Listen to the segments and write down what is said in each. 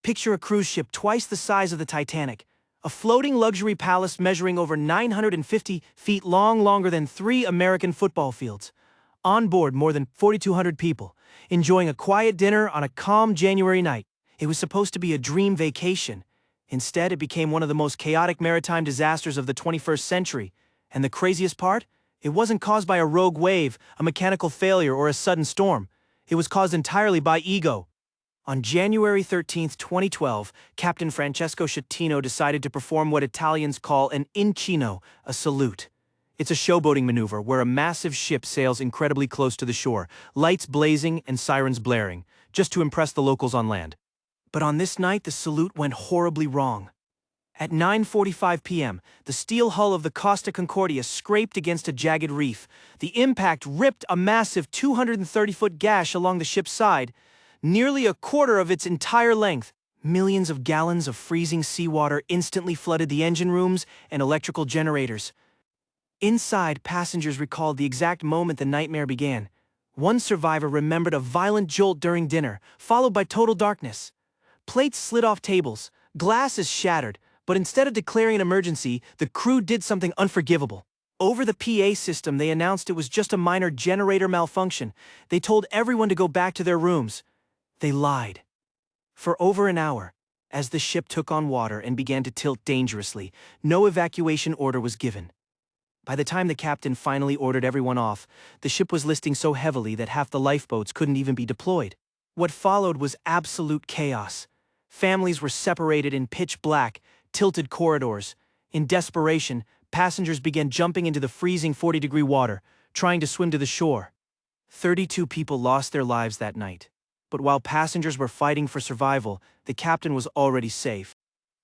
Picture a cruise ship twice the size of the Titanic, a floating luxury palace measuring over 950 feet long, longer than 3 American football fields. On board, more than 4,200 people, enjoying a quiet dinner on a calm January night. It was supposed to be a dream vacation. Instead, it became one of the most chaotic maritime disasters of the 21st century. And the craziest part? It wasn't caused by a rogue wave, a mechanical failure, or a sudden storm. It was caused entirely by ego. On January 13, 2012, Captain Francesco Schettino decided to perform what Italians call an incino, a salute. It's a showboating maneuver where a massive ship sails incredibly close to the shore, lights blazing and sirens blaring, just to impress the locals on land. But on this night, the salute went horribly wrong. At 9:45 p.m., the steel hull of the Costa Concordia scraped against a jagged reef. The impact ripped a massive 230-foot gash along the ship's side, nearly a quarter of its entire length. Millions of gallons of freezing seawater instantly flooded the engine rooms and electrical generators. Inside, passengers recalled the exact moment the nightmare began. One survivor remembered a violent jolt during dinner, followed by total darkness. Plates slid off tables, glasses shattered, but instead of declaring an emergency, the crew did something unforgivable. Over the PA system, they announced it was just a minor generator malfunction. They told everyone to go back to their rooms. They lied. For over an hour, as the ship took on water and began to tilt dangerously, no evacuation order was given. By the time the captain finally ordered everyone off, the ship was listing so heavily that half the lifeboats couldn't even be deployed. What followed was absolute chaos. Families were separated in pitch black, tilted corridors. In desperation, passengers began jumping into the freezing 40-degree water, trying to swim to the shore. 32 people lost their lives that night. But while passengers were fighting for survival, the captain was already safe.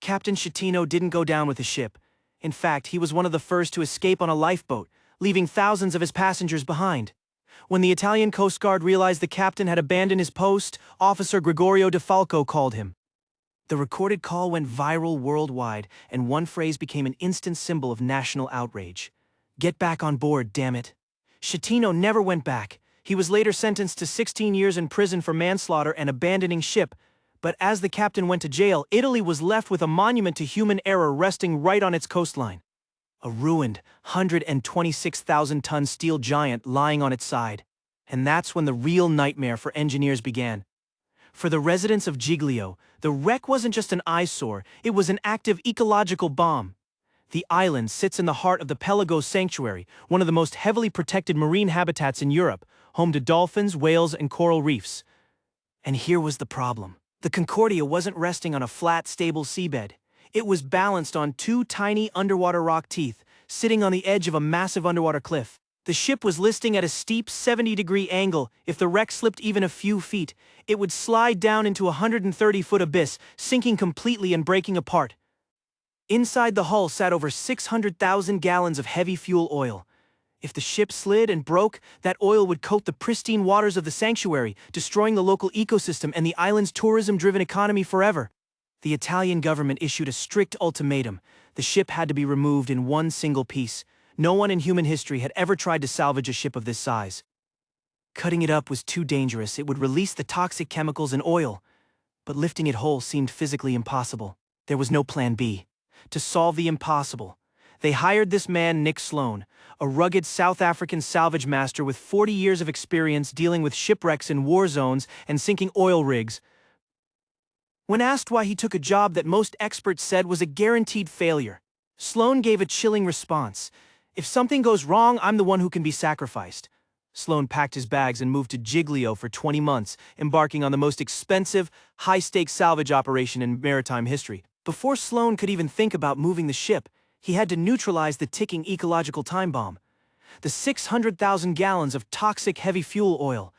Captain Schettino didn't go down with the ship. In fact, he was one of the first to escape on a lifeboat, leaving thousands of his passengers behind. When the Italian Coast Guard realized the captain had abandoned his post, Officer Gregorio De Falco called him. The recorded call went viral worldwide, and one phrase became an instant symbol of national outrage. "Get back on board, damn it." Schettino never went back. He was later sentenced to 16 years in prison for manslaughter and abandoning ship. But as the captain went to jail, Italy was left with a monument to human error resting right on its coastline. A ruined, 126,000-ton steel giant lying on its side. And that's when the real nightmare for engineers began. For the residents of Giglio, the wreck wasn't just an eyesore, it was an active ecological bomb. The island sits in the heart of the Pelagos Sanctuary, one of the most heavily protected marine habitats in Europe, home to dolphins, whales, and coral reefs. And here was the problem. The Concordia wasn't resting on a flat, stable seabed. It was balanced on 2 tiny underwater rock teeth, sitting on the edge of a massive underwater cliff. The ship was listing at a steep 70-degree angle. If the wreck slipped even a few feet, it would slide down into a 130-foot abyss, sinking completely and breaking apart. Inside the hull sat over 600,000 gallons of heavy fuel oil. If the ship slid and broke, that oil would coat the pristine waters of the sanctuary, destroying the local ecosystem and the island's tourism-driven economy forever. The Italian government issued a strict ultimatum. The ship had to be removed in one single piece. No one in human history had ever tried to salvage a ship of this size. Cutting it up was too dangerous. It would release the toxic chemicals and oil. But lifting it whole seemed physically impossible. There was no plan B. To solve the impossible, they hired this man, Nick Sloane, a rugged South African salvage master with 40 years of experience dealing with shipwrecks in war zones and sinking oil rigs. When asked why he took a job that most experts said was a guaranteed failure, Sloane gave a chilling response. "If something goes wrong, I'm the one who can be sacrificed." Sloane packed his bags and moved to Giglio for 20 months, embarking on the most expensive, high-stakes salvage operation in maritime history. Before Sloane could even think about moving the ship, he had to neutralize the ticking ecological time bomb. The 600,000 gallons of toxic heavy fuel oil.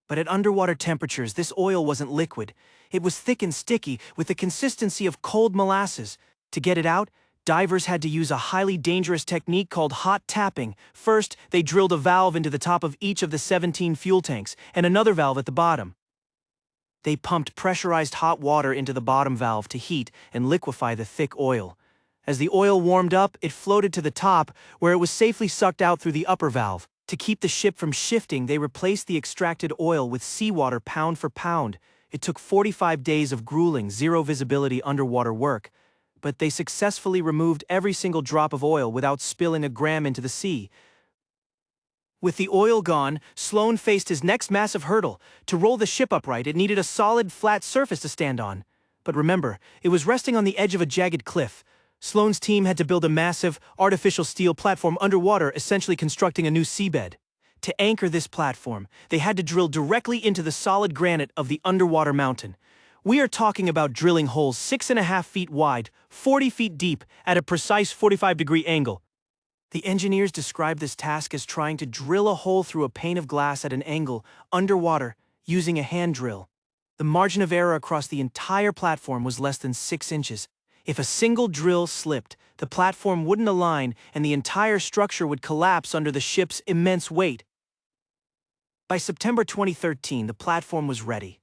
But at underwater temperatures, this oil wasn't liquid. It was thick and sticky, with the consistency of cold molasses. To get it out, divers had to use a highly dangerous technique called hot tapping. First, they drilled a valve into the top of each of the 17 fuel tanks, and another valve at the bottom. They pumped pressurized hot water into the bottom valve to heat and liquefy the thick oil. As the oil warmed up, it floated to the top, where it was safely sucked out through the upper valve. To keep the ship from shifting, they replaced the extracted oil with seawater pound for pound. It took 45 days of grueling, zero-visibility underwater work, but they successfully removed every single drop of oil without spilling a gram into the sea. With the oil gone, Sloane faced his next massive hurdle. To roll the ship upright, it needed a solid, flat surface to stand on. But remember, it was resting on the edge of a jagged cliff. Sloane's team had to build a massive, artificial steel platform underwater, essentially constructing a new seabed. To anchor this platform, they had to drill directly into the solid granite of the underwater mountain. We are talking about drilling holes 6.5 feet wide, 40 feet deep, at a precise 45-degree angle. The engineers described this task as trying to drill a hole through a pane of glass at an angle, underwater, using a hand drill. The margin of error across the entire platform was less than 6 inches. If a single drill slipped, the platform wouldn't align and the entire structure would collapse under the ship's immense weight. By September 2013, the platform was ready.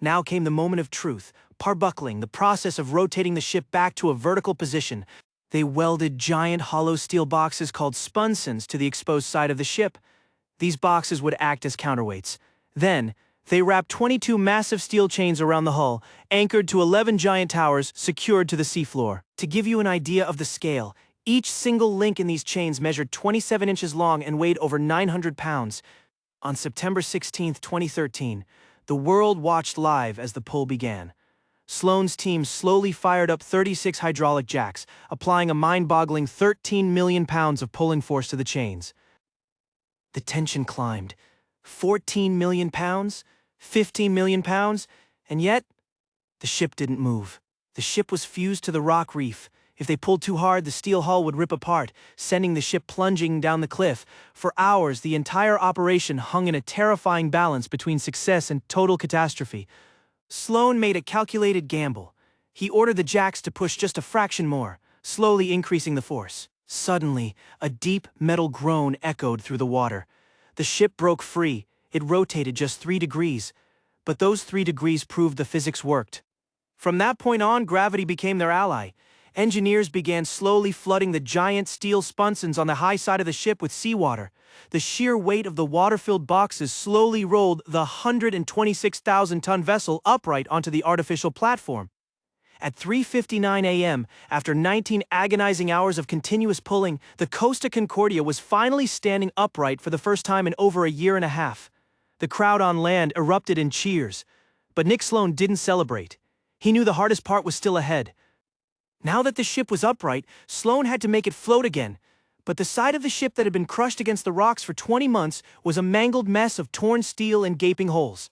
Now came the moment of truth, parbuckling, the process of rotating the ship back to a vertical position. They welded giant hollow steel boxes called spunsons to the exposed side of the ship. These boxes would act as counterweights. Then, they wrapped 22 massive steel chains around the hull, anchored to 11 giant towers secured to the seafloor. To give you an idea of the scale, each single link in these chains measured 27 inches long and weighed over 900 pounds. On September 16, 2013, the world watched live as the pull began. Sloane's team slowly fired up 36 hydraulic jacks, applying a mind-boggling 13 million pounds of pulling force to the chains. The tension climbed. 14 million pounds? 15 million pounds? And yet, the ship didn't move. The ship was fused to the rock reef. If they pulled too hard, the steel hull would rip apart, sending the ship plunging down the cliff. For hours, the entire operation hung in a terrifying balance between success and total catastrophe. Sloane made a calculated gamble. He ordered the jacks to push just a fraction more, slowly increasing the force. Suddenly, a deep metal groan echoed through the water. The ship broke free. It rotated just 3 degrees. But those 3 degrees proved the physics worked. From that point on, gravity became their ally. Engineers began slowly flooding the giant steel spunsons on the high side of the ship with seawater. The sheer weight of the water-filled boxes slowly rolled the 126,000-ton vessel upright onto the artificial platform. At 3:59 a.m., after 19 agonizing hours of continuous pulling, the Costa Concordia was finally standing upright for the first time in over a year and a half. The crowd on land erupted in cheers. But Nick Sloane didn't celebrate. He knew the hardest part was still ahead. Now that the ship was upright, Sloane had to make it float again. But the side of the ship that had been crushed against the rocks for 20 months was a mangled mess of torn steel and gaping holes.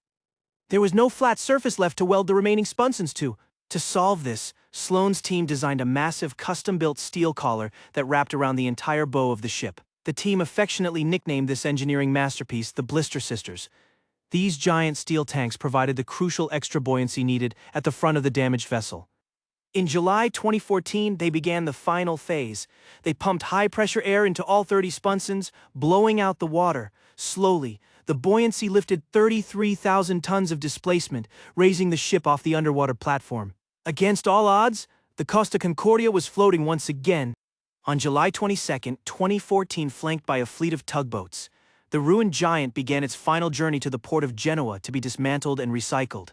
There was no flat surface left to weld the remaining spunsons to. To solve this, Sloane's team designed a massive custom-built steel collar that wrapped around the entire bow of the ship. The team affectionately nicknamed this engineering masterpiece the Blister Sisters. These giant steel tanks provided the crucial extra buoyancy needed at the front of the damaged vessel. In July 2014, they began the final phase. They pumped high-pressure air into all 30 spunsons, blowing out the water. Slowly, the buoyancy lifted 33,000 tons of displacement, raising the ship off the underwater platform. Against all odds, the Costa Concordia was floating once again. On July 22, 2014, flanked by a fleet of tugboats, the ruined giant began its final journey to the port of Genoa to be dismantled and recycled.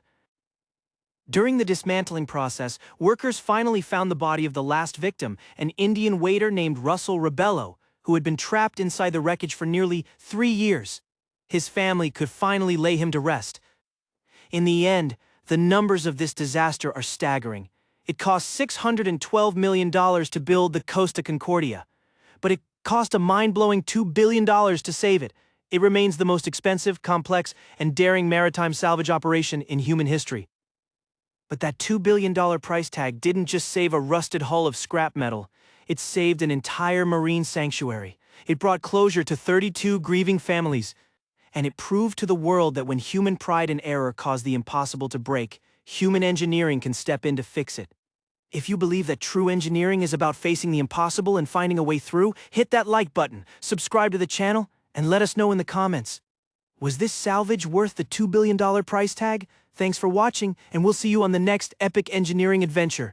During the dismantling process, workers finally found the body of the last victim, an Indian waiter named Russell Rebello, who had been trapped inside the wreckage for nearly 3 years. His family could finally lay him to rest. In the end, the numbers of this disaster are staggering. It cost $612 million to build the Costa Concordia, but it cost a mind-blowing $2 billion to save it. It remains the most expensive, complex, and daring maritime salvage operation in human history. But that $2 billion price tag didn't just save a rusted hull of scrap metal. It saved an entire marine sanctuary. It brought closure to 32 grieving families. And it proved to the world that when human pride and error cause the impossible to break, human engineering can step in to fix it. If you believe that true engineering is about facing the impossible and finding a way through, hit that like button, subscribe to the channel, and let us know in the comments. Was this salvage worth the $2 billion price tag? Thanks for watching, and we'll see you on the next epic engineering adventure.